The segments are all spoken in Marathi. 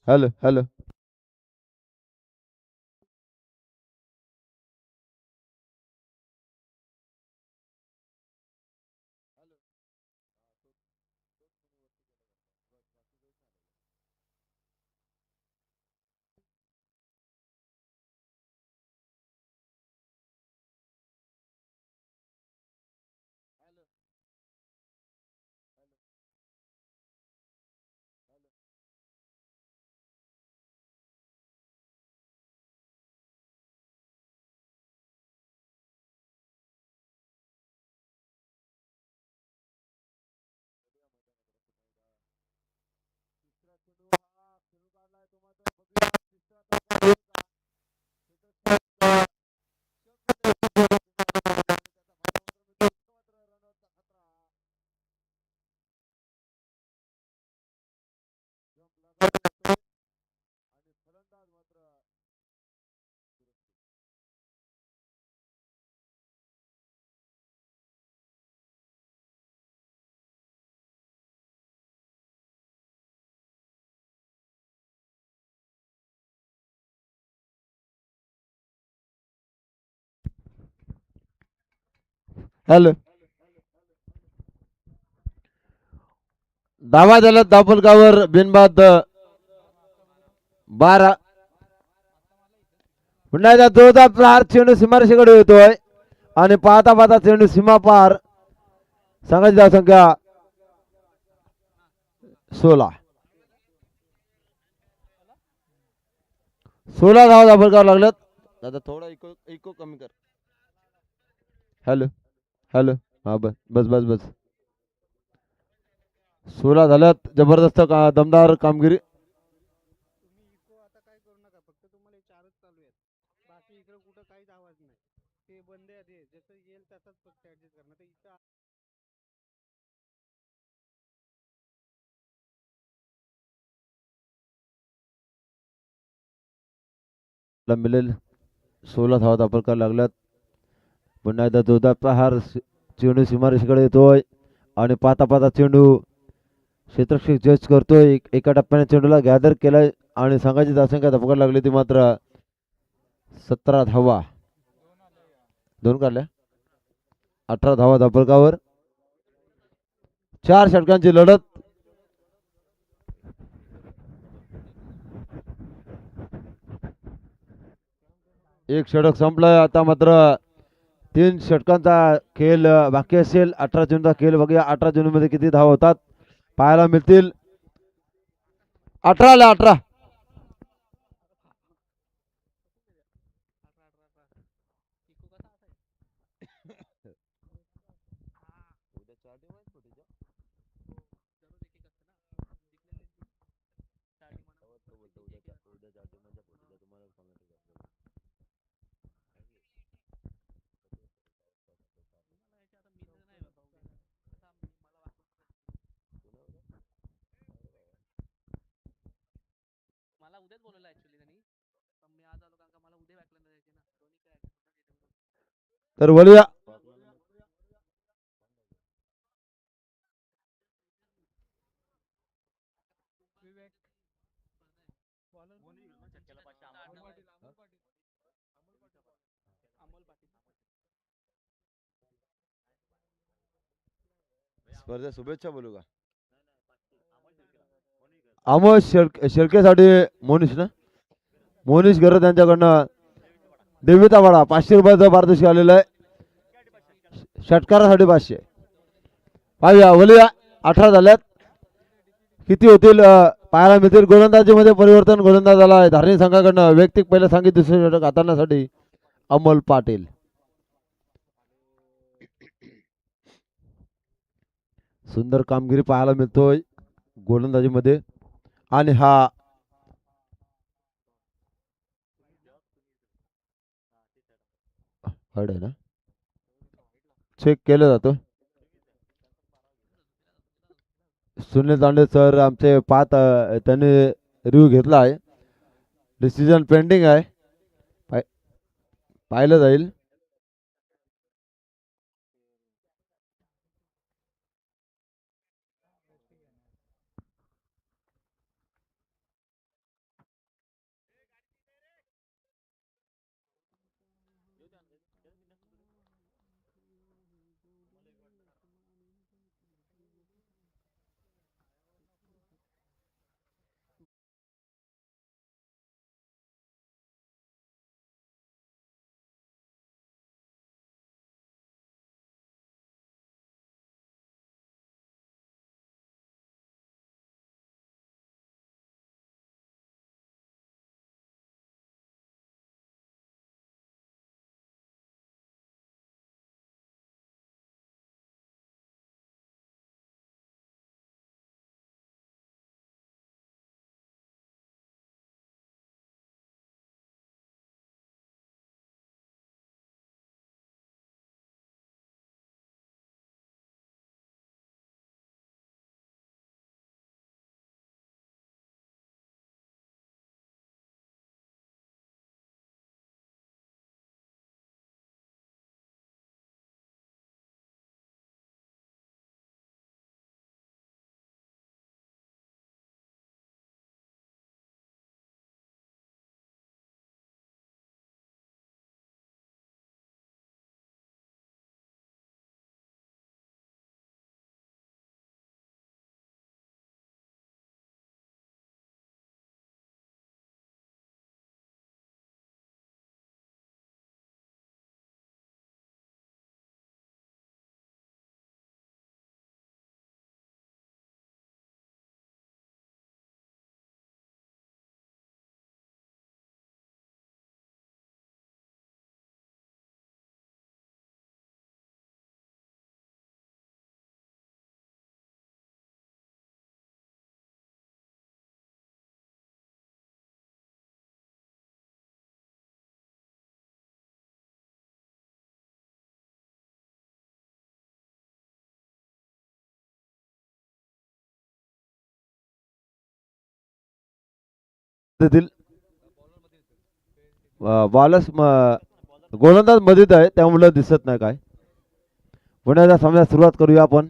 Hello hello. हॅलो. धावा झाला दापोलगावर बिनबाद 12. पुन्हा एकदा जोरदार प्रहार चेंडू सीमारेषेकडे येतोय आणि पाहता पाहता चेंडू सीमा पार. संघाची धावसंख्या 16. 16 धावा दापोलगाव लागल्यात. दादा थोडा इको इको कमी कर. Hello hello. हा बस बस बस बस. 16 झाल्यात. जबरदस्त दमदार कामगिरी. मिळेल 16 धावा दापोलगाव लागल्यात. पुन्हा एकदा जोरदार प्रहार चेंडू सीमारेषेकडे येतोय आणि पाता पाता चेंडू क्षेत्ररक्षक जज करतोय. एका टप्प्याने चेंडूला गॅदर केलाय आणि संघाची धावसंख्या धपकायला लागली ती मात्र 17 धावा. 2 काढल्या. 18 धावा दापोलगावर. 4 षटकांची लढत. एक षटक संपलंय. आता मात्र 3 षटकांचा खेळ बाकी असेल. 18 चेंडूचा खेळ बघूया. 18 चेंडूमध्ये किती धावा होतात पाहायला मिळतील. 18 ला 18. तर वळूया स्पर्धेत शुभेच्छा बोलू का? अमोल शेळकेसाठी मोनिश ना, मोनिश गरज यांच्याकडनं देवीता वाडा 500 रुपयाचा पारितोषिक आलेलं आहे. षटकारासाठी 500. पाहूया बोलूया 18 झाल्यात, किती होतील पाहायला मिळतील. गोलंदाजीमध्ये परिवर्तन गोलंदाज झाला आहे धारणी संघाकडनं. वैयक्तिक पहिलं सांगित दुसरे षटक हाताळण्यासाठी अमोल पाटील. सुंदर कामगिरी पाहायला मिळतोय गोलंदाजीमध्ये. आणि हा हड आहे ना, चेक केलं जातो. सुनील दांडे सर आमचे पाहत त्यांनी रिव्ह्यू घेतला आहे. डिसिजन पेंडिंग आहे, पाहिलं जाईल. बॉलर्स गोलंदाज मध्येच आहे त्यामुळे दिसत नाही काय. पुण्याच्या सामन्यात सुरुवात करूया आपण.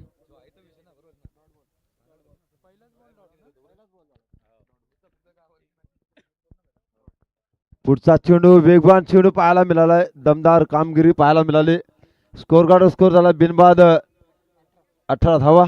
पुढचा चेंडू वेगवान चेंडू पाहायला मिळालाय, दमदार कामगिरी पाहायला मिळाली. स्कोर गार्ड स्कोर झाला बिनबाद 18 धावा.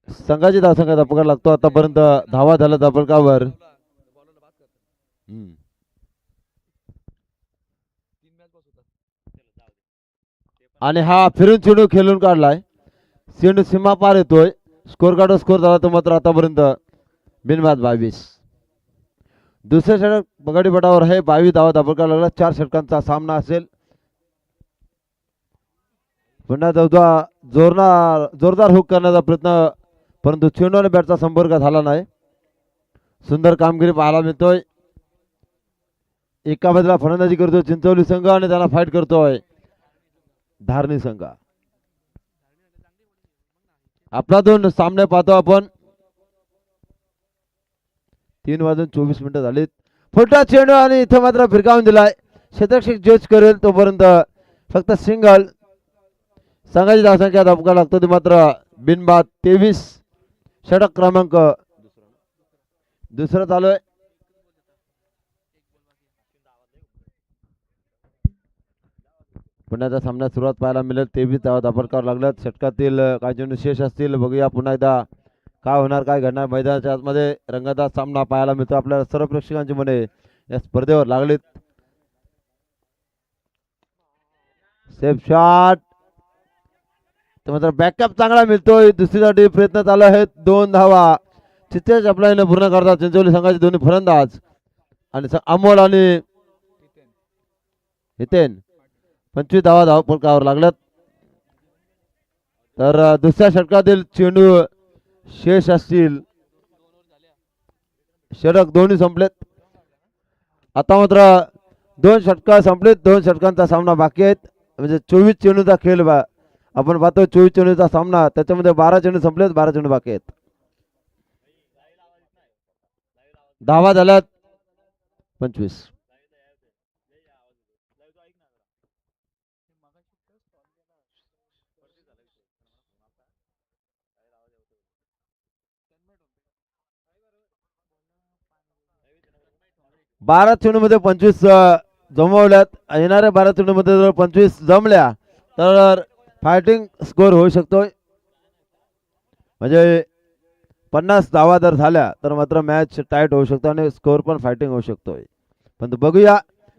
संघाची धावसंख्या पकड लागतो आतापर्यंत धावा झाला धापलकावर. आणि हा फिरून चेंडू खेळून काढलाय, चेंडू सीमा पार येतोय. स्कोर कार्ड स्कोर झाला तो मात्र आतापर्यंत बिनबाद 22. दुसऱ्या षटक बगाडी पटावर आहे. 22 धावा धापलकार लागला. 4 षटकांचा सामना असेल. पुन्हा जोरदार हुक करण्याचा प्रयत्न, परंतु चेंडू आणि बॅटचा संपर्क झाला नाही. सुंदर कामगिरी पाहायला मिळतोय. एका बाजूला फलंदाजी करतोय चिंचवली संघ आणि त्याला फाईट करतोय धारणी संघ. आपला दोन सामने पाहतो आपण. 3:24 झालीत. फुटा चेंडू आणि इथं मात्र फिरकावून दिलाय. क्षेत्ररक्षक जज करेल तोपर्यंत फक्त सिंगल. संघाची धावसंख्या धपका लागतो ती मात्र बिनबाद 23. षटक क्रमांक दुसरा चालू आहे. पुण्याच्या सामन्यात सुरुवात पाहायला मिळेल. 23 धावा धापड करावं लागल्यात. षटकातील काही चेंडू शेष असतील. बघूया पुन्हा एकदा काय होणार काय घडणार. मैदानाच्या आतमध्ये रंगतदार सामना पाहायला मिळतो. आपल्याला सर्व प्रेक्षकांची मने या स्पर्धेवर लागलीत. सेफ शॉट मात्र बॅकअप चांगला मिळतोय. दुसरीसाठी प्रयत्न चालू आहेत. 2 धावा चित्तेश आपल्याने पूर्ण करतात चिंचोली संघाचे दोन्ही फलंदाज आणि अमोल आणि हितेन. 25 धावा धावफलकावर लागल्यात. तर दुसऱ्या षटकातील चेंडू शेष असतील. षटक दोन्ही संपलेत. आता मात्र 2 षटक संपलेत. 2 षटकांचा सामना बाकी आहेत. म्हणजे 24 चेंडूचा खेळ आपण पाहतो. 24 चेंडूचा सामना त्याच्यामध्ये 12 चेंडू संपलेत. 12 चेंडू बाकी आहेत. धावा झाल्यात 25. बारा चेंडू मध्ये 25 जमवल्यात. येणाऱ्या 12 चेंडू मध्ये जर 25 जमल्या तर फायटिंग स्कोर होऊ शकतोय. म्हणजे 50 धावा जर झाल्या तर मात्र मॅच टाईट होऊ शकतो आणि स्कोर पण फायटिंग होऊ शकतोय. पण बघूया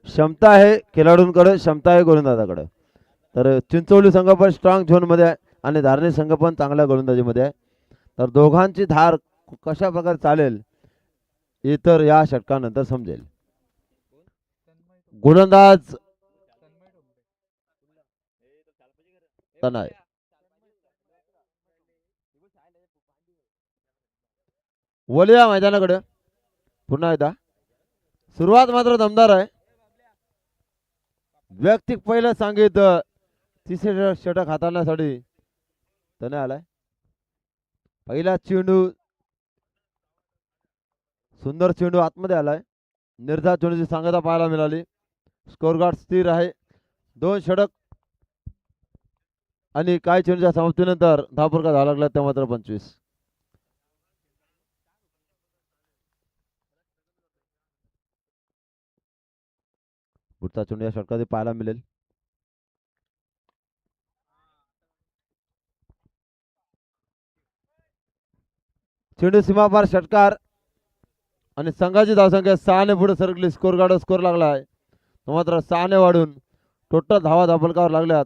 क्षमता आहे खेळाडूंकडे, क्षमता आहे गोलंदाजाकडे. तर चिंचोली संघ पण स्ट्रॉंग झोनमध्ये आहे आणि धारणी संघ पण चांगल्या गोलंदाजीमध्ये आहे. तर दोघांची धार कशा प्रकारे चालेल इतर या षटकानंतर समजेल. गोलंदाज तनय वलिया मैदानाकडे पुन्हा एकदा. सुरुवात मात्र दमदार आहे. वैयक्तिक पहिलं सांगित तिसरे षटक हाताळण्यासाठी तने आलाय. पहिला चेंडू सुंदर चेंडू आतमध्ये आलाय. निर्धार चेंडूची सांगता पाहायला मिळाली. स्कोर गार्ड स्थिर आहे. 2 षटक आणि काही चेंडूच्या समाप्तीनंतर धावफलका धावा लागला त्या मात्र 25. पुढचा चेंडू या षटकात पाहायला मिळेल. चेंडू सीमापार षटकार आणि संघाची धावसंख्या 6 ने पुढे सरकली. स्कोर गार्ड स्कोर लागला आहे तो मात्र 6 ने वाढून टोटल धावा धावफलकावर लागल्यात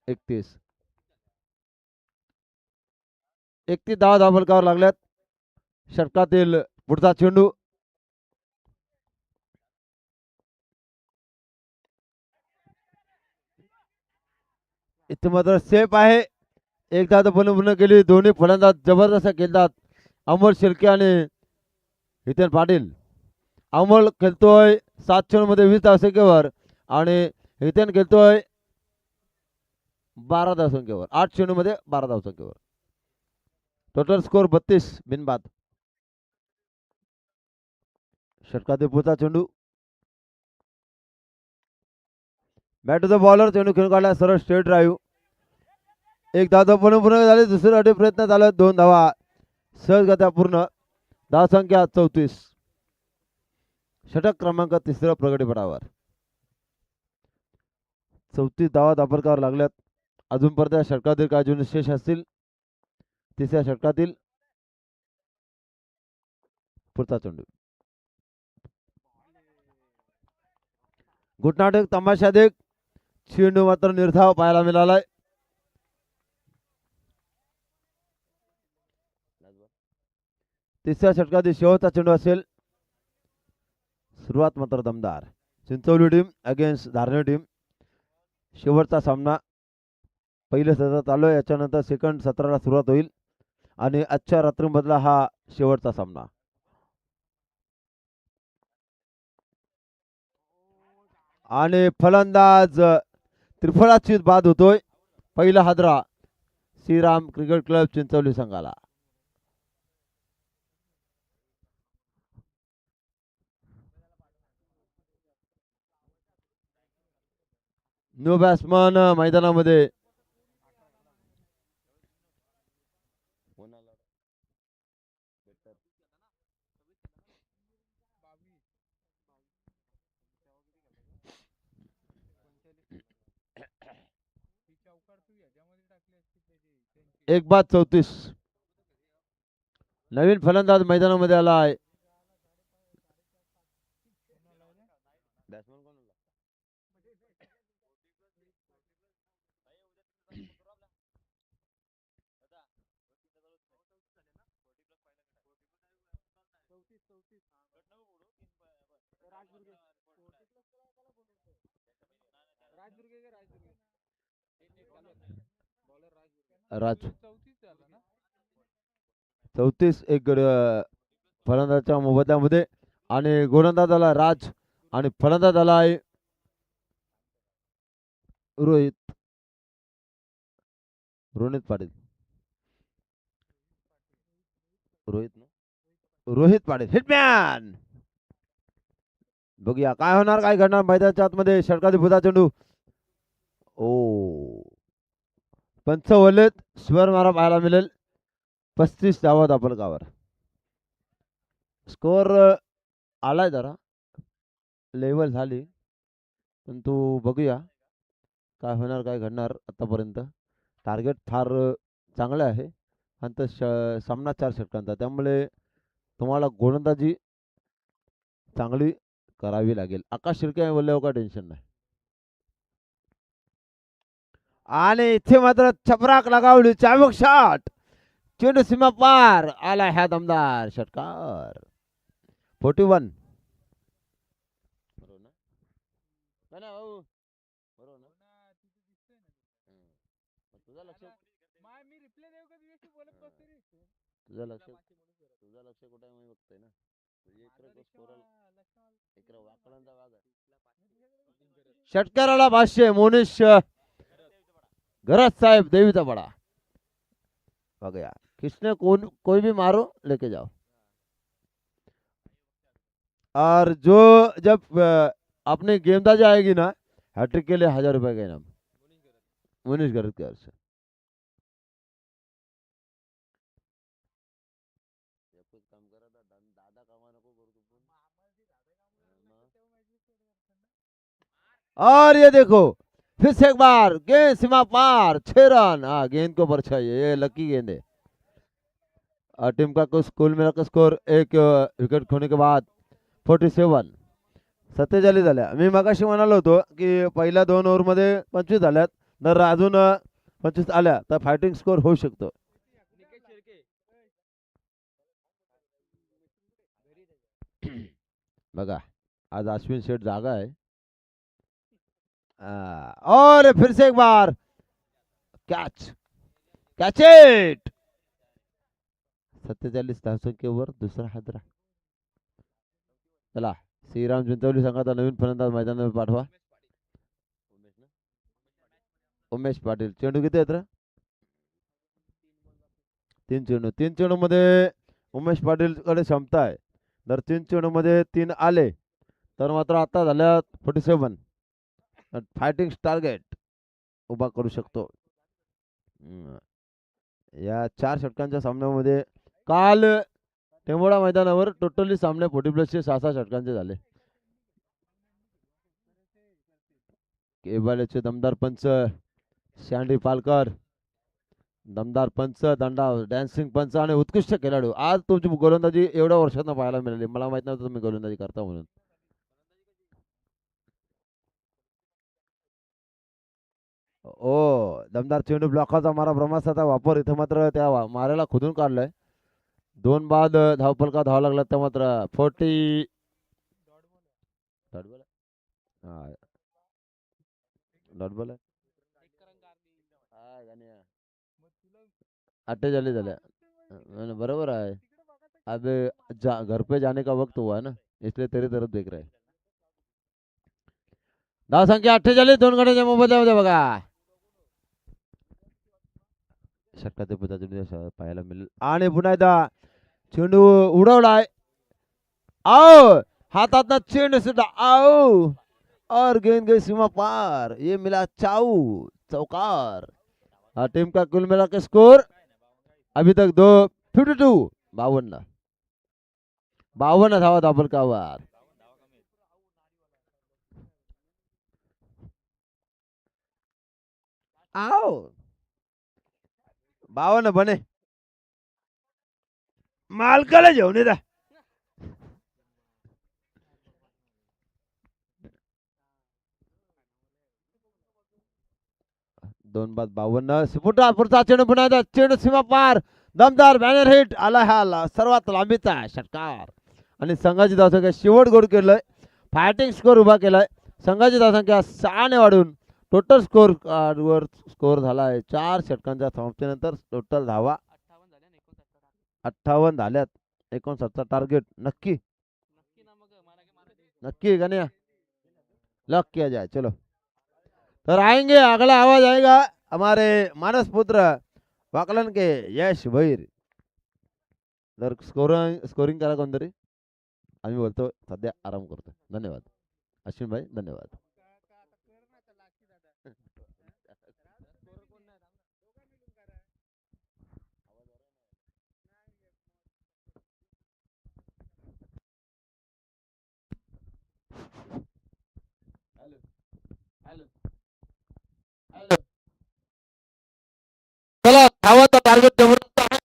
31. 31 धावा धावफलकावर लागल्यात. षटकातील पुढचा चेंडू इथे मात्र सेफ आहे. एकदा पूर्ण केली. दोन्ही फलंदाज जबरदस्त खेळतात. अमोल शेळके आणि हितेन पाटील. अमोल खेळतोय 7 चेंडू मध्ये 20 धावसंख्येवर आणि हितेन खेळतोय 12 धावसंख्येवर. 8 चेंडू मध्ये 12 धावसंख्येवर. Total score 32 बिनबाद. षटकातील पुढचा चेंडू बॅट टू द बॉलर. चेंडू खेळून काढला सरळ स्ट्रेट ड्राईव्ह. एक धाव पूर्ण झाली. दुसऱ्यासाठी प्रयत्न चालू. 2 धावा सहजगत्या पूर्ण. धावसंख्या 34. षटक क्रमांक 3 प्रगतीपटावर. 34 धावा धावफलकावर लागल्यात. अजूनपर्यंत या षटकातील काही चेंडू शेष असतील. तिसऱ्या षटकातील पुढचा चेंडू गुटनाटक तमाशा देख. चेंडू मात्र निर्धाव पाहायला मिळालाय. तिसऱ्या षटकातील शेवटचा चेंडू असेल. सुरुवात मात्र दमदार. Chincholi team against Dharni team. शेवटचा सामना. पहिले सत्र चालू आहे. याच्यानंतर सेकंड सत्राला सुरुवात होईल आणि आजच्या रात्रीमधला हा शेवटचा सामना. आणि फलंदाज त्रिफळाचीत बाद होतोय. पहिला हादरा श्रीराम क्रिकेट क्लब चिंचवली संघाला. न्यू बॅट्समन मैदानामध्ये. एक बाद 34. नवीन फलंदाज मैदानामध्ये आला आहे. राज 34 एक फलंदाजाच्या मोबदल्यामध्ये. आणि गोलंदाज आला राज आणि फलंदाज आला आहे रोहित रोहित पाटील. रोहित पाटील हिटमॅन. बघूया काय होणार काय घडणार मैदानाच्या आतमध्ये. षटकाधिपता चेंडू. ओ पंच ओलेत स्वर मारा पाहायला मिळेल. 35 धावा धापलकावर. स्कोर आलाय जरा लेवल झाली परंतु बघूया काय होणार काय घडणार. आतापर्यंत टार्गेट फार चांगलं आहे आणि तो सामना 4 षटकांचा, त्यामुळे तुम्हाला गोलंदाजी चांगली करावी लागेल. आकाश शिर्के बोलले का टेन्शन नाही. आणि इथे मात्र छपराक लगावली. चाबूक शॉट. चेंडू सीमा पार आला ह्या दमदार षटकार. 41. तुझं लक्ष कुठे मी बघतोय ना. षटकाराला भाष्य मोनिश गरज साहेब देवीचा बडा. बघूया किसने कोई भी मारो लेके जाओ. और जो जब अपनी गेंदबाजी आएगी ना हैट्रिक के लिए 1000 रुपए का इनाम. मुनीश गरज के से. और ये देखो फिर से एक बार गेंद सीमा पार. 6 रन. हाँ गेंद को परछाई. ये लकी गेंद है. टीम का कुल मिला का स्कोर एक विकेट खोने के बाद 47. 47 झाल्या. मी मगाशी म्हणालो होतो की पहिल्या 2 ओव्हरमध्ये 25 झाल्यात, जर अजून 25 आल्या तर फायटिंग स्कोर होऊ शकतो. बघा आज अश्विन शेठ जागा आहे. और फिर से एक बार कैच. Catch it. 47 धावसंख्येवर दुसरा हादरा. चला श्रीराम चिंचवली संघाचा नवीन फलंदाज मैदानावर पाठवा. उमेश पाटील. चेंडू किती आहेत रे? 3 चेंडू. 3 चेंडू मध्ये उमेश पाटील कडे क्षमता आहे. जर 3 चेंडू मध्ये 3 आले तर मात्र आता झाल्या 47. फायटिंग टार्गेट उभा करू शकतो. या 4 षटकांच्या सामन्यामध्ये काल टेंबोडा मैदानावर टोटली सामने 40+चे 6 षटकांचे झाले. केबालेचे दमदार पंच शँडी पालकर, दमदार पंच, दंडा डॅन्सिंग पंच आणि उत्कृष्ट खेळाडू. आज तुमची गोलंदाजी एवढ्या वर्षांना पाहायला मिळाली. मला माहित नव्हतं तुम्ही गोलंदाजी करता म्हणून. ओ दमदार चेंडू. ब्लॉकाचा मारा ब्रह्मास्त्राचा वापर. इथं मात्र त्या माऱ्याला खुदून काढलाय. 2 बाद धावपलका धावा लागला तर मात्र 40. डॉट बॉल आहे. 48 झाल्या. बरोबर आहे. अब घर पे जाने का वक्त हुआ है ना, इसलिए तेरी तरफ देख रहे. धावसंख्या 48, 2 गड्यांच्या मोबदल्यामध्ये बघा षटकाचे पदार्थ पाहायला मिळेल. आणि पुन्हा एकदा चेंडू उडवलाय. आओ हातात चेंडू सुद्धा आओ और गेंद गई सीमा पार. ये मिला चाऊ चौकार. टीम का कुल मिला के स्कोर अभी तक 52 52 धावा दाबल का वार. आओ 52 बने मालकाला घेऊन येता. 2 बाद 52. पुढचा चेंडू पुन्हा एकदा चेंडू सीमा पार दमदार बॅनर हिट आला. हा सर्वात लांबीचा षटकार आणि संघाची धावसंख्या शेवट गोड केलंय. फायटिंग स्कोर उभा केलाय. संघाची धावसंख्या 6 ने वाढून टोटल स्कोर वर स्कोर झालाय 4 षटकांच्या समाप्तीनंतर. टोटल धावा 58 झाल्यात. 59 टार्गेट नक्की नक्की गण्या लॉक किया जाए. चलो तो आएंगे. अगला आवाज आएगा हमारे मानस पुत्र वाकलन के यश भैर. जर स्कोरिंग करा कोणतरी. आम्ही बोलतो सध्या आराम करतो. धन्यवाद अश्विन भाई धन्यवाद. चला धावाचा टार्गेट जबरदस्त आहे.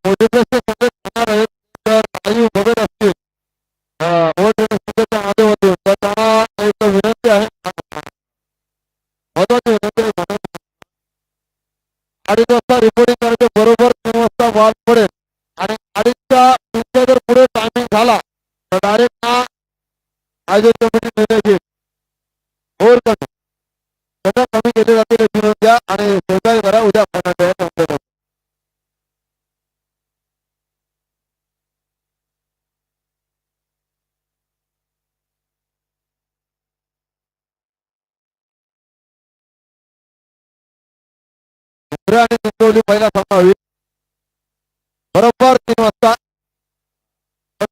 बघत असतील माध्यमातून तर त्यांना एक विनंती आहे. महत्वाची विनंती आहे. 2:30 वाजता रिपोर्टिंग करायचे. बरोबर 3 वाजता बॉल पडेल आणि 2:30च्या जर पुढे टायमिंग झाला तर डायरेक्ट आयोजक कमिटी निर्णय घेईल. ओव्हर कमी सगळं कमी केले जातील म्हणून द्या आणि सहकार्य करा. उद्या फायनल आणि चिंचवली पहिला सामना होईल बरोबर 3 वाजता.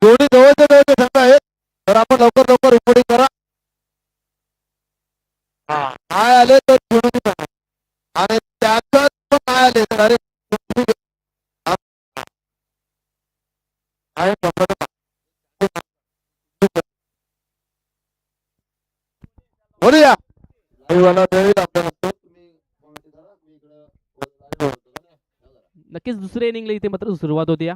दोन्ही जवळचे जवळचे संघ आहेत तर आपण लवकर लवकर रिपोर्टिंग करा. नाही आले तर चिडून आणि त्याच्यात पण नाही आले तर अरे बोलूया. नक्कीच दुसऱ्या इनिंगला इथे मात्र सुरुवात होती.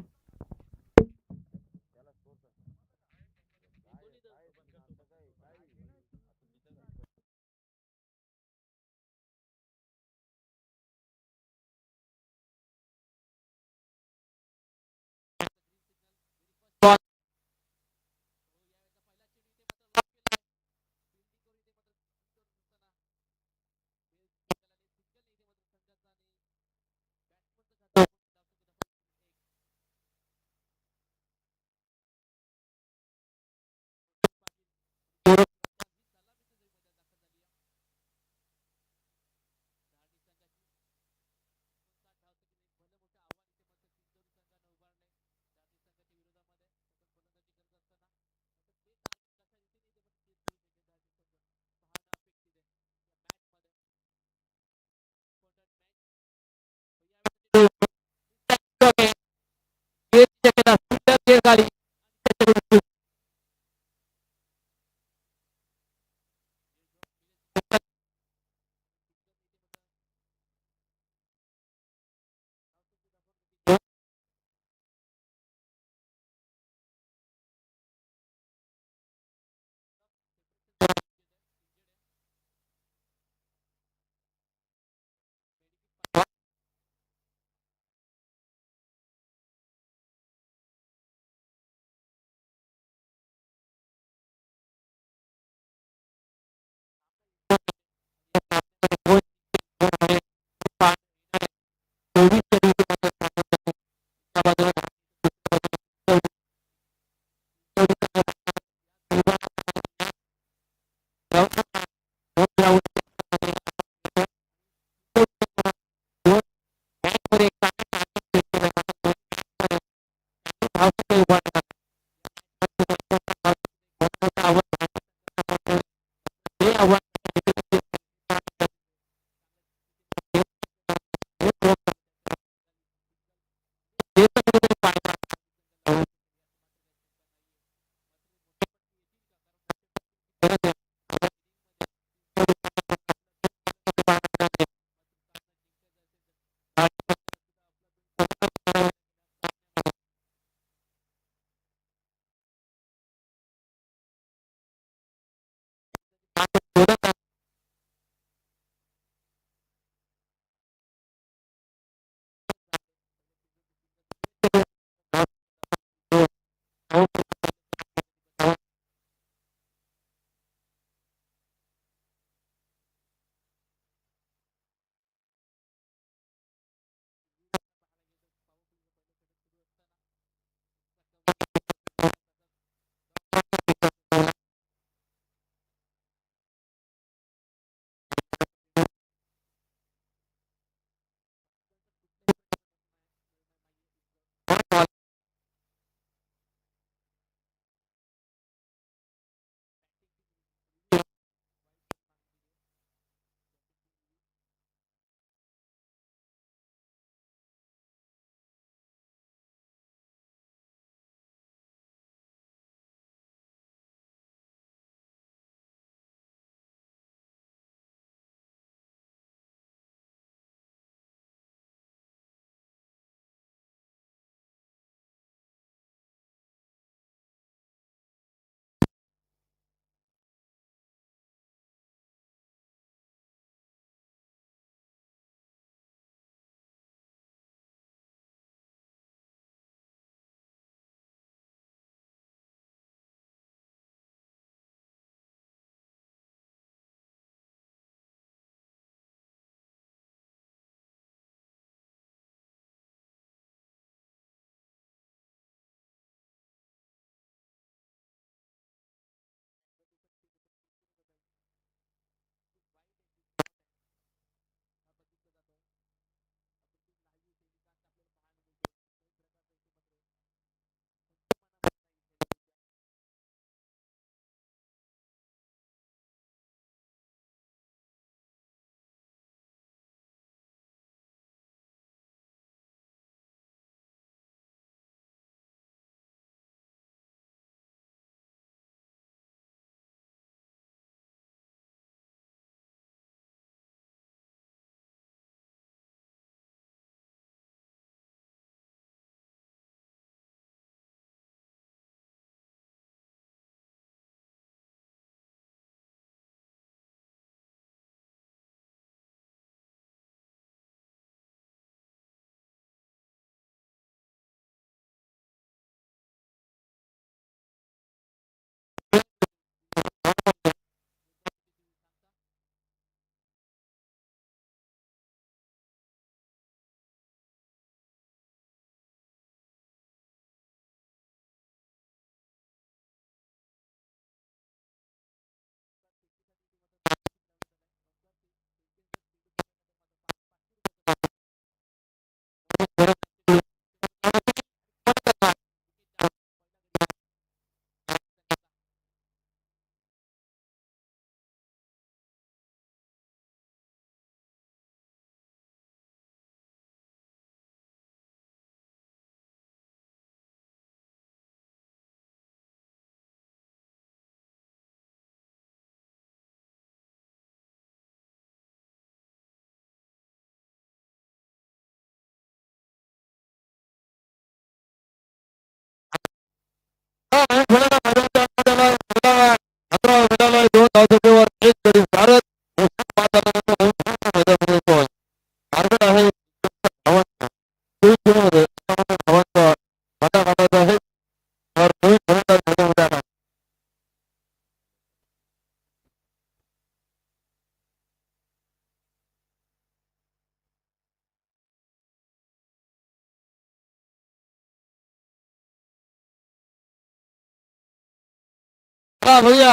चला भैया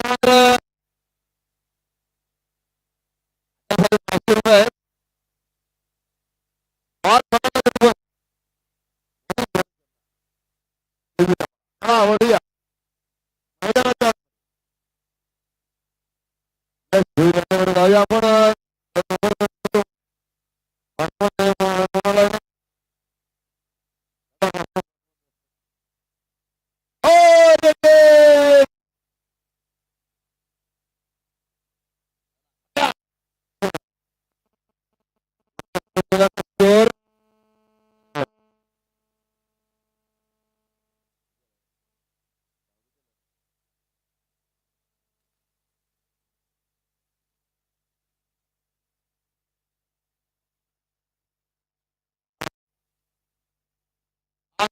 मात्र 500 रुपये आहेत. बॉल फटकत होतो. हा वळूया मैदानाच्या जाऊया आपण स्कोर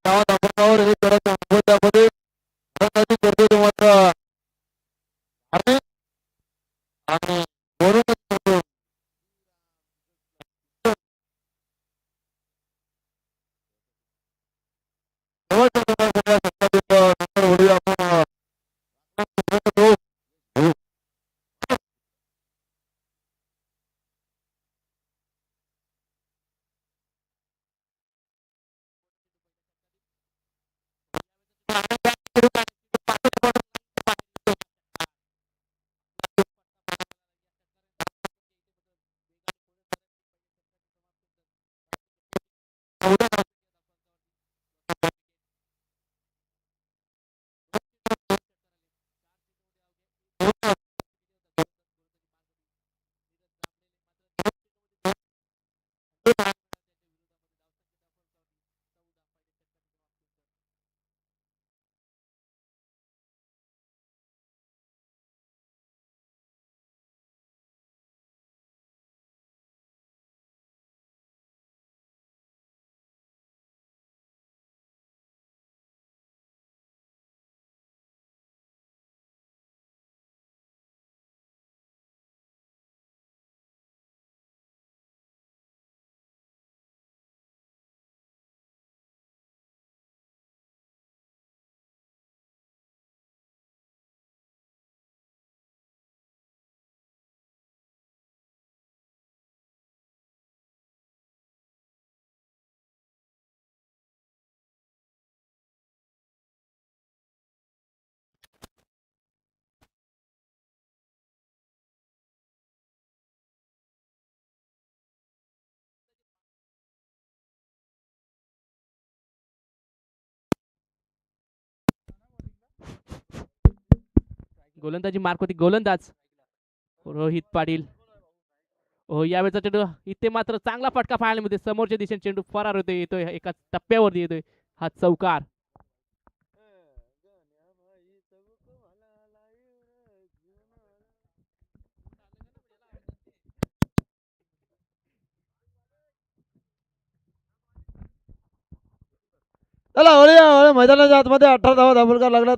गावात आपण हे करत आहोत त्यामध्ये फलंदाजी करतो तो मात्र हार्दिक आणि वरूनच करतो. शेवटच्या गुणांसाठी सत्तावीस नंबर वळूया आपण गोलंदाजी मार्क होती गोलंदाज रोहित पाटील. यावेळेचा चेंडू इथे मात्र चांगला फटका पाहायला मिळते. समोरच्या दिशेने चेंडू फरार होतोय, येतोय एका टप्प्यावरती येतोय हा चौकार. चला वळूया मैदानाच्या आतमध्ये 18 धावा धाबुलकार लागलात.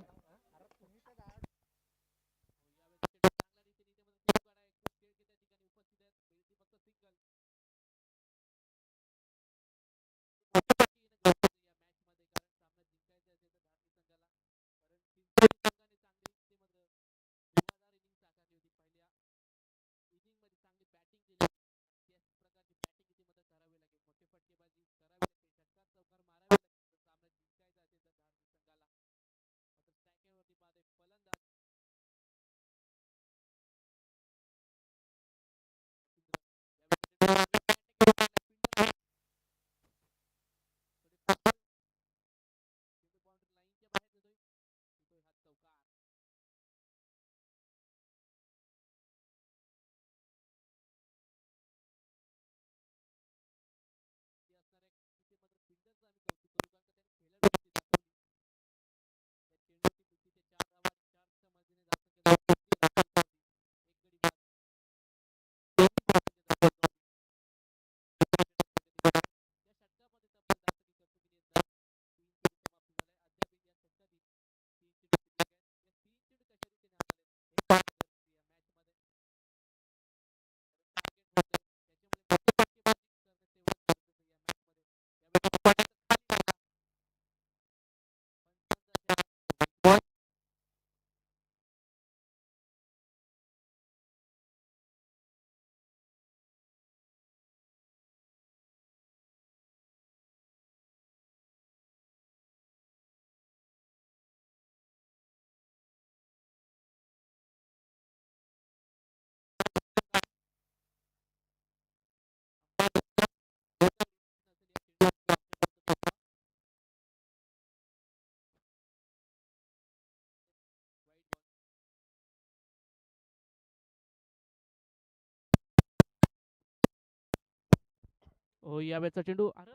ओ यावेळेचा चेंडू अरे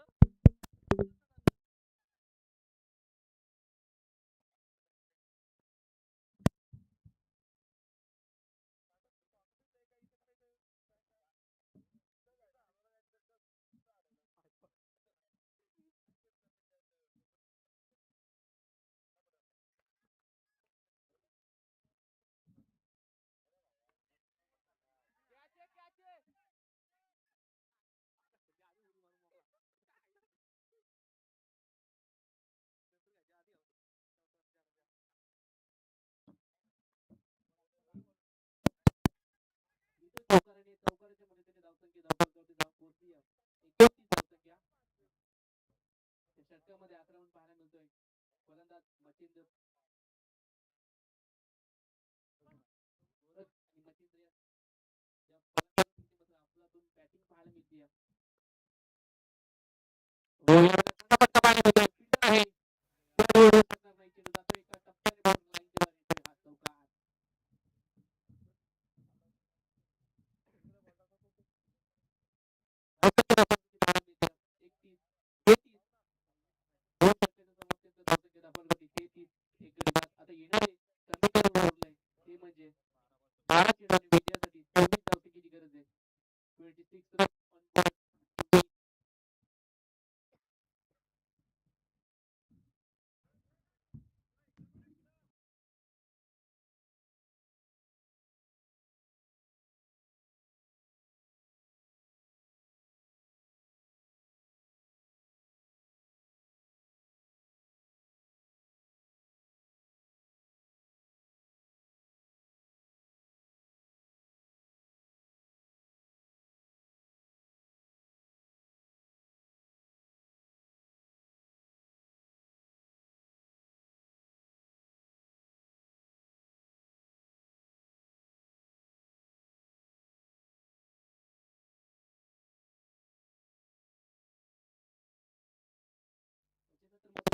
चौकाराने चौकाराच्या मदतीने धावसंख्या धावसंख्या धाव पोहोचली आहे. 29 धावसंख्या त्या षटकामध्ये आक्रमण पाहायला मिळतोय. फलंदाज मचिंद्र गोरख आणि मचिंद्र या फलंदाजांमध्ये अफलातून बॅटिंग पाहायला मिळते. चांगला फटका पाहायला मिळतोय. फील्डर आहे शकणार नाही. चेंडू जातो एका टप्प्याने बॉर्डर लाईनच्या वर येतोय हा चौकार. आता येणारे समीकरण उरलंय ते म्हणजे 12 चेंडूंनी विजयासाठी 24 धावसंख्येची गरज आहे. 26 रन on board.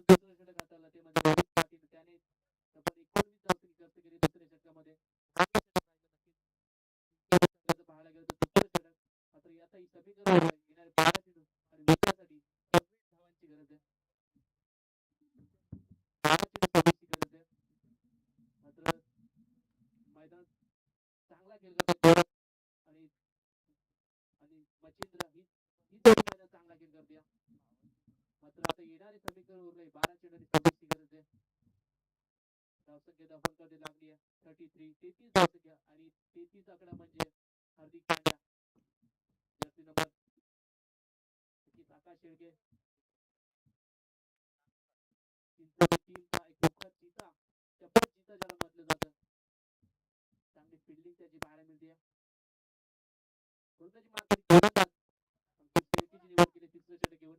दुसरं षटक हाताळलं ते म्हणजे रोहित पाटील. त्याने तब्बल 19 धावसंख्या खर्च केली दुसऱ्या षटकामध्ये. पाहायला गेलं तर दुसरं षटक मात्र यातही समीकरण येणारे 12 चेंडू आणि विजयासाठी 26 धावांची गरज आहे. 12 चेंडू 26 ची गरज आहे. मात्र मैदान चांगला खेळ करतोय आणि आणि मच्छिंद्र ही ही जोडी मैदान चांगला खेळ करते. मात्र आता येणारे समीकरण उरले 12 चेंडू आणि 26 ची गरज आहे. धावसंख्या धावसंख्या लागली आहे 33 धावसंख्या आणि 33 आकडा म्हणजे हार्दिक पांड्या जर्सी नंबर 21 आकाश शेळके टीमचा एक मुख्य चीता चप्पल चीता ज्याला म्हटलं जातं. चांगली फिल्डिंग त्याची पाहायला मिळते. गोलंदाजी मार्करी गोलंदाज शेळकेची निवड केली तिसरं षटक घेऊन.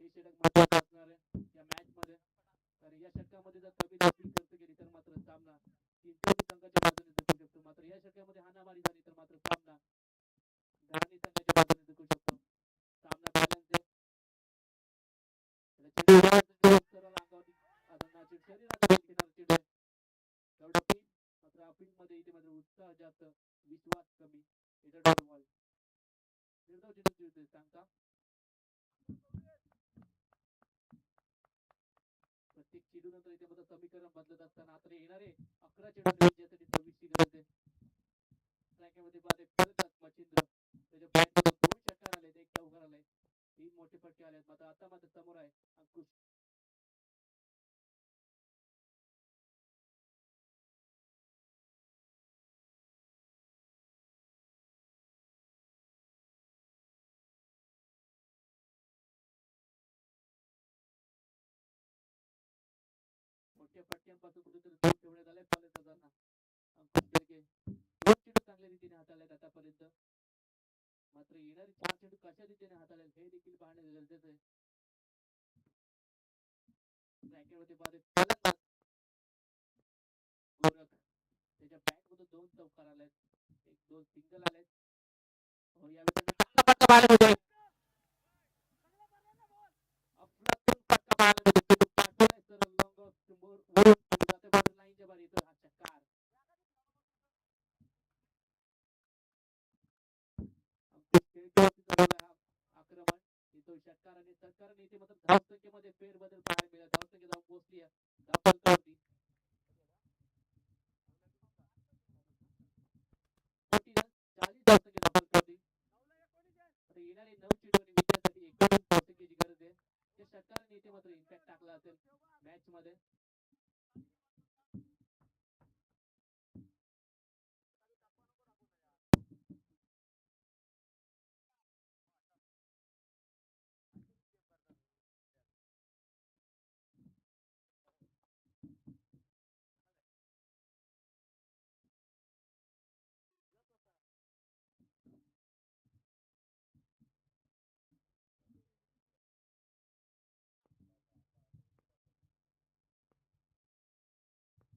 हे षटक महत्वाचं असणार आहे या मॅच मध्ये. तर या षटकामध्ये जर कमी धावसंख्या खर्च केली तर मात्र सामना 3 अंकाच्या बाजूने जिंकू शकतो. मात्र या षटकामध्ये हाणामारी झाली तर मात्र सामना घाणी संघाच्या बाजूने जिंकू शकतो. सामना बॅलन्स आहे. मात्र अपील मध्ये इथे मात्र उत्साह जास्त विश्वास कमी. सांगता प्रत्येक चेंडू नंतर इथे मात्र समीकरण बदलत असताना आता येणारे 11 चेंडू विजयासाठी 26 ची गरज आहे. ट्रॅकमध्ये बाद फलंदाज मच्छिंद्र त्याच्या बॅटमध्ये 2 षटकार आले एक चौकार आलाय. 3 मोठे फटके आले. मात्र आता मात्र समोर आहे अंकुश. मोठ्या फटक्यांपासून कुठेतरी दूर ठेवण्यात आले फलंदाजांना. अंकुश शेळके 2 चेंडू चांगल्या रीतीने हाताळलेत आतापर्यंत. मात्र येणारे 4 चेंडू कशा रीतीने हाताळले हे देखील पाहणे गरजेचं आहे. रॅकेटमध्ये बाद फलंदाज गोरख त्याच्या बॅट मधून 2 चौकार आलेत. 1-2 सिंगल आलेत. यावेळी चांगला फटका पाहायला मिळतोय. अफलातून फटका पाहायला मिळतोय. पाठवलाय सरळ लॉंग ऑफ समोर वरून जाते बॉर्डर लाईनच्या बाहेर येतोय हा चक्कार. अंकुश शेळके पाहायला मिळालं. धावसंख्या जाऊन पोहोचली आहे धावफलकावरती. 40 रन, 40 धावसंख्या धावफलकावरती. आता येणारे 9 चेंडू आणि विजयासाठी 19 धावसंख्येची गरज आहे. त्या षटकाराने इथे मात्र इम्पॅक्ट टाकला असेल मॅच मध्ये.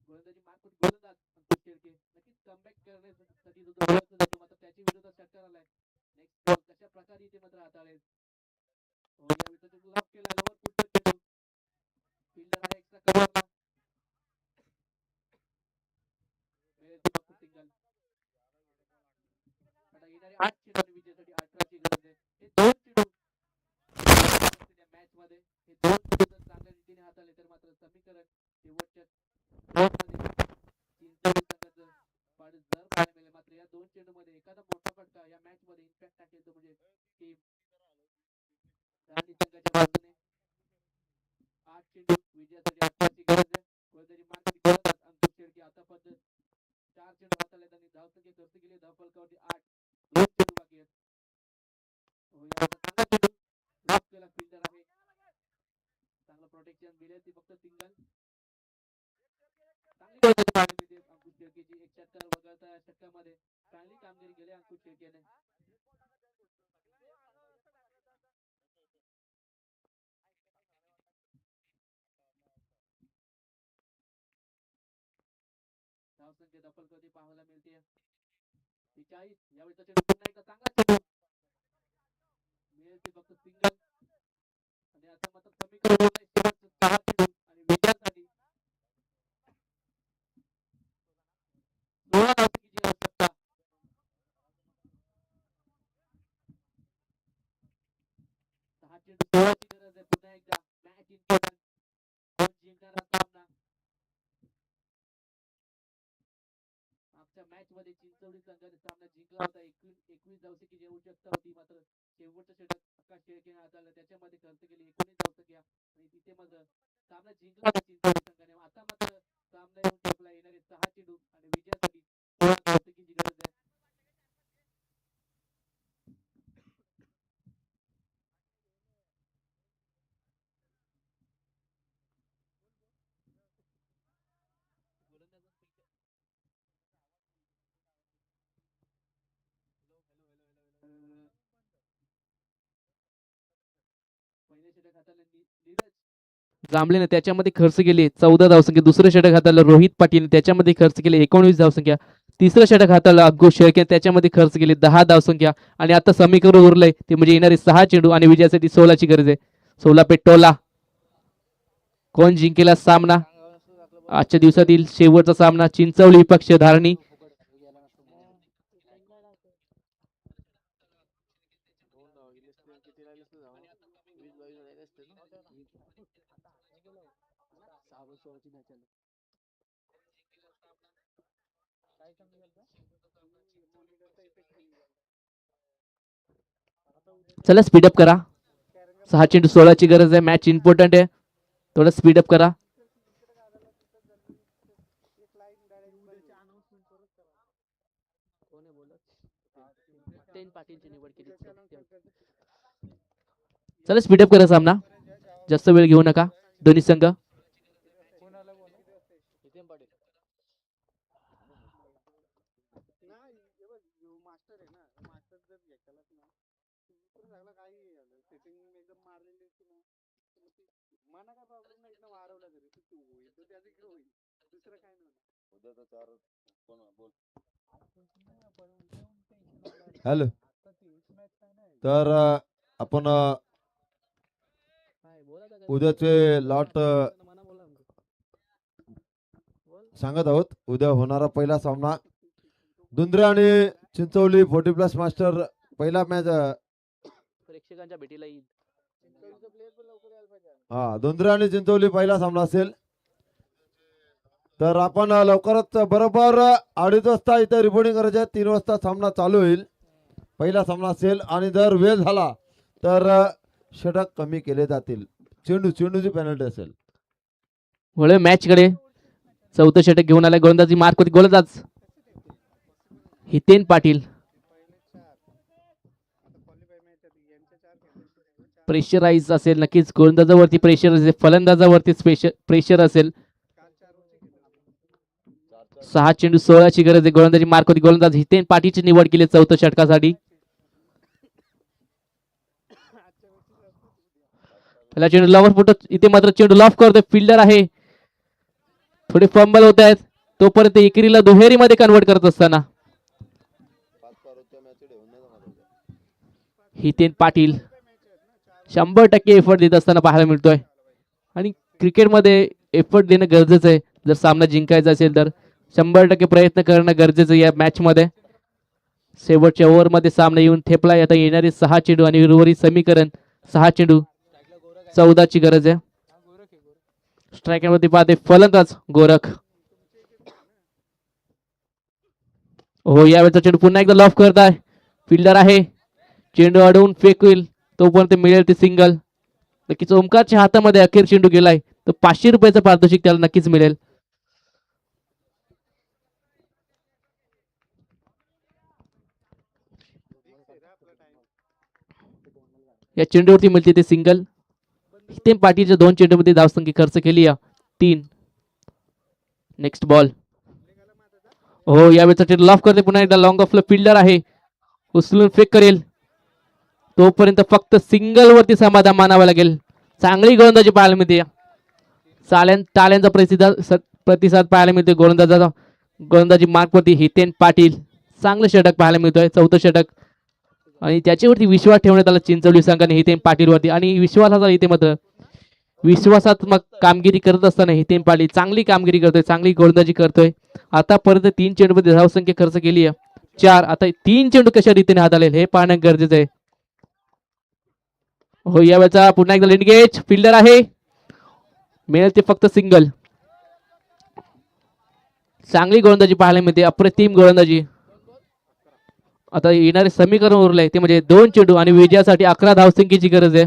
गोलंदाजी मार्कवरती गोलंदाज अंकुश शेळके नक्कीच कमबॅक करण्यासाठी जो ओळखला जातो मात्र त्याच्या विरोधात षटकार आलाय. नेक्स्ट बॉल कशा प्रकारे इथे मात्र हाताळेल. या विकेटचा ब्लॉक केला लवर फुटचा चेंडू. फिल्डर आहे एक्स्ट्रा कव्हरला. सिंगल. आता येणारे 8 चेंडू आणि विजयासाठी 18ची गरज आहे. हे दोन चेंडू मॅच मध्ये हे दोन चेंडू जर चांगल्या रीतीने हाताळले तर मात्र समीकरण शेवटच्या मात्र या दोन चेंडू मध्ये एखादा मोठा फटका या मॅच मध्ये इम्पॅक्ट टाकेल तो म्हणजे टीम संघाच्या बाजूने. 8 चेंडू विजयासाठी 18ची गरज आहे. गोलंदाजी मार्कवरती गोलंदाज अंकुश शेळके आतापर्यंत 4 चेंडू हाताळले आणि धावसंख्या खर्च केली धावफलकावरती 8. 2 चेंडू बाकी आहेत. चांगला चेंडू ब्लॉक केला फिल्डर आहे. चांगलं प्रोटेक्शन दिले ती फक्त सिंगल. चांगली अंकुश शेळकेची एक षटकार वगळता षटकामध्ये चांगली कामगिरी केली अंकुश शेळकेने. धावसंख्या दफलकरती पाहायला मिळते 40. यावेळेचा चेंडू पुन्हा एकदा चांगला चेंडू मिळेल ती फक्त सिंगल. आणि आता मात्र समीकरण शेवटचं 6 चेंडू आणि विजयासाठी 16 धावसंख्येची आवश्यकता. 6 चेंडू 16ची गरज आहे पुन्हा एकदा. Match important. कोण जिंकणारा सामना. मागच्या मॅच मध्ये चिंचवडी संघाने सामना जिंकला होता. 21 धावसंख्येची आवश्यकता होती मात्र शेवटच्या षटकात आकाश शेळकेने हाताळलं. त्याच्यामध्ये खर्च केली 19 धावसंख्या आणि तिथे मात्र सामना जिंकला होता चिंचवडी संघाने. आता मात्र सामना येऊन ठेपला. येणारे 6 चेंडू आणि विजयासाठी 16 धावसंख्येची गरज आहे. जांभळेने त्याच्यामध्ये खर्च केले 14 धावसंख्या. दुसरं षटक हाताळलं रोहित पाटील त्याच्यामध्ये खर्च केले 19 धावसंख्या. तिसरं षटक हाताळलं अंकुश शेळके त्याच्यामध्ये खर्च केली 10 धावसंख्या. आणि आता समीकरण उरलंय ते म्हणजे येणारे 6 चेंडू आणि विजयासाठी 16ची गरज आहे. 16 पे टोला. कोण जिंकेला सामना. आजच्या दिवसातील शेवटचा सामना चिंचवली विपक्ष धारणी. चला स्पीडअप करा. 6 चेंडू 16ची गरज आहे. मॅच इम्पॉर्टंट आहे. थोडं स्पीडअप करा. चला स्पीडअप करा सामना. जास्त वेळ घेऊ नका दोन्ही संघ. हॅलो. तर आपण उद्याचे लॉट सांगत आहोत. उद्या होणारा पहिला सामना दुंद्रे आणि चिंचवली 40+ मास्टर पहिला मॅच प्रेक्षकांच्या भेटीला येईल. हा धुंद्रे आणि चिंचोली पहिला सामना असेल. तर आपण लवकरच बरोबर 2:30 वाजता इथे रिपोर्टिंग करायचे आहे. 3 वाजता सामना चालू होईल. पहिला सामना असेल आणि जर वेळ झाला तर षटक कमी केले जातील. चेंडूची पेनल्टी असेल. वळ मॅच कडे चौथं षटक घेऊन आलाय गोलंदाजी मार्कवरती गोलंदाज हितेन पाटील. प्रेशराईज असेल नक्कीच गोलंदाजावरती प्रेशर असेल, फलंदाजावरती प्रेशर असेल. 6 चेंडू 16ची गरज आहे. गोलंदाजी मार्कवरती गोलंदाज हितेन पाटीलची निवड केली चौथ्या षटकासाठी. पहिला चेंडू लॉवर फुटत इथे मात्र चेंडू लॉफ करतोय. फिल्डर आहे, थोडे फंबल होत आहेत तोपर्यंत इकरीला दुहेरीमध्ये कन्वर्ट करत असताना हितेन पाटील 100% एफर्ट देत असताना पाहायला मिळतोय. आणि क्रिकेटमध्ये एफर्ट देणं गरजेचं आहे. जर सामना जिंकायचा असेल तर 100% प्रयत्न करणं गरजेचं या मॅच मध्ये. शेवटच्या ओव्हरमध्ये सामना येऊन ठेपला. आता येणारे 6 चेंडू आणि उर्वरित समीकरण 6 चेंडू 14ची गरज आहे. स्ट्रायकरवरती पाहते फलंदाज गोरख. हो यावेळेचा चेंडू पुन्हा एकदा लॉफ करताय. फिल्डर आहे, चेंडू अडवून फेकवेल तोपर्यंत मिळेल ते सिंगल. नक्कीच ओमकारच्या हातामध्ये अखेर चेंडू गेलाय तर 500 रुपयाचं पारितोषिक त्याला नक्कीच मिळेल. या चेंडूवरती मिळते ते सिंगल. हितेन पाटीलच्या 2 चेंडूमध्ये धावसंख्या खर्च केली 3. Next ball. हो यावेळेचा चेंडू लॉफ करते पुन्हा एकदा लॉंग ऑफला फिल्डर आहे, उचलून फेक करेल तोपर्यंत फक्त सिंगल वरती समाधान मानावं लागेल. चांगली गोलंदाजी पाहायला मिळते. टाळ्यांचा प्रतिसाद पाहायला मिळतोय गोलंदाजाचा. गोलंदाजी मार्कवरती हितेन पाटील चांगलं षटक पाहायला मिळतोय, चौथं षटक. आणि त्याच्यावरती विश्वास ठेवण्यात आला चिंचवली संघाने हितेन पाटीलवरती. आणि विश्वासाचा इथे मात्र विश्वासात्मक कामगिरी करत असताना हितेन पाटील चांगली कामगिरी करतोय, चांगली गोलंदाजी करतोय. आतापर्यंत 3 चेंडूमध्ये धावसंख्या खर्च केली 4. आता 3 चेंडू कशा रीतीने हाताळले हे पाहणं गरजेचं आहे. हो यावेळेचा पुन्हा एकदा लिंडगेज फिल्डर आहे, मिळेल ते फक्त सिंगल. चांगली गोलंदाजी पाहायला मिळते, अप्रतिम गोलंदाजी. आता येणारे समीकरण उरलंय ते म्हणजे 2 चेंडू आणि विजयासाठी 11 धावसंख्येची गरज आहे.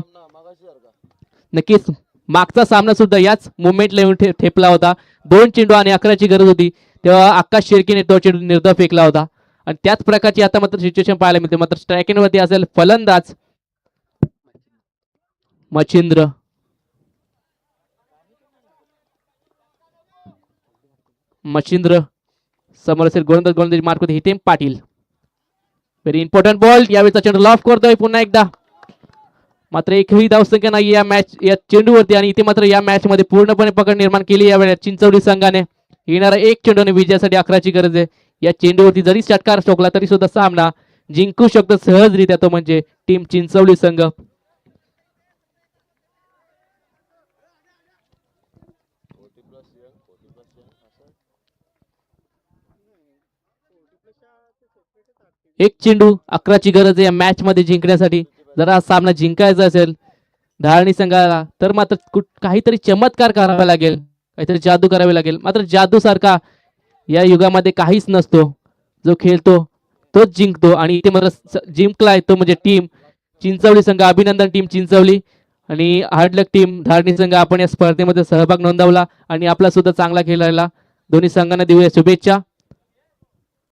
नक्कीच मागचा सामना सुद्धा याच मुवमेंटला येऊन ठेपला होता. 2 चेंडू आणि 11ची गरज होती तेव्हा आकाश शेळकेने तो चेंडू निर्धाव फेकला होता. आणि त्याच प्रकारची आता मात्र सिच्युएशन पाहायला मिळते. मात्र स्ट्रायकिंग वरती असेल फलंदाज मच्छिंद्र समोर असेल गोलंदाजी mark Hiten Patil. Very important ball. यावेळेचा चेंडू लॉफ करतोय पुन्हा एकदा. मात्र एकही धावसंख्या नाही या चेंडूवरती. आणि इथे मात्र या मॅच मध्ये पूर्णपणे पकड निर्माण केली यावेळेस चिंचवली संघाने. येणारा 1 चेंडू आणि विजयासाठी 11ची गरज आहे. या चेंडूवरती जरी षटकार ठोकला तरी सुद्धा सामना जिंकू शकतो सहजरित्या तो म्हणजे टीम चिंचवली संघ. एक चेंडू 11ची गरज आहे या मॅच मध्ये जिंकण्यासाठी. जर हा सामना जिंकायचा असेल धारणी संघाला तर मात्र काहीतरी चमत्कार करावा लागेल, काहीतरी जादू करावी लागेल. मात्र जादू सारखा या युगामध्ये काहीच नसतो. जो खेळतो तोच जिंकतो. आणि इथे मात्र जिंकलाय तो म्हणजे टीम चिंचवली संघ. अभिनंदन टीम चिंचवली. आणि हार्डलक टीम धारणी संघ, आपण या स्पर्धेमध्ये सहभाग नोंदवला आणि आपला सुद्धा चांगला खेळायला दोन्ही संघांना देऊया शुभेच्छा.